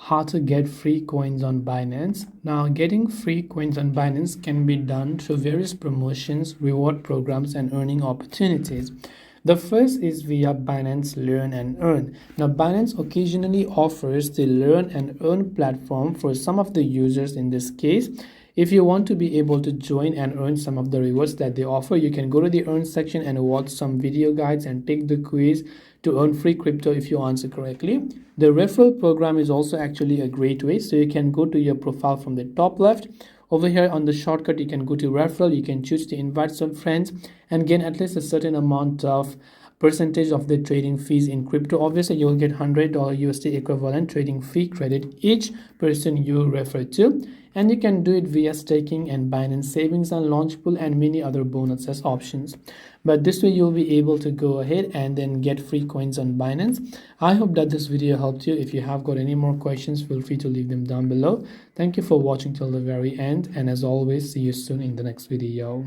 how to get free coins on Binance. Now, getting free coins on Binance can be done through various promotions, reward programs, and earning opportunities. The first is via Binance Learn and Earn. Now, Binance occasionally offers the Learn and Earn platform for some of the users. In this case, if you want to be able to join and earn some of the rewards that they offer, you can go to the Earn section and watch some video guides and take the quiz to earn free crypto if you answer correctly. The referral program is also actually a great way. So you can go to your profile from the top left. Over here on the shortcut, you can go to referral. You can choose to invite some friends and gain at least a certain amount of percentage of the trading fees in crypto. Obviously, you will get $100 USD equivalent trading fee credit each person you refer to, and you can do it via staking and Binance savings and launch pool and many other bonuses options. But this way you'll be able to go ahead and then get free coins on Binance. I hope that this video helped you. If you have got any more questions, feel free to leave them down below. Thank you for watching till the very end, and as always, see you soon in the next video.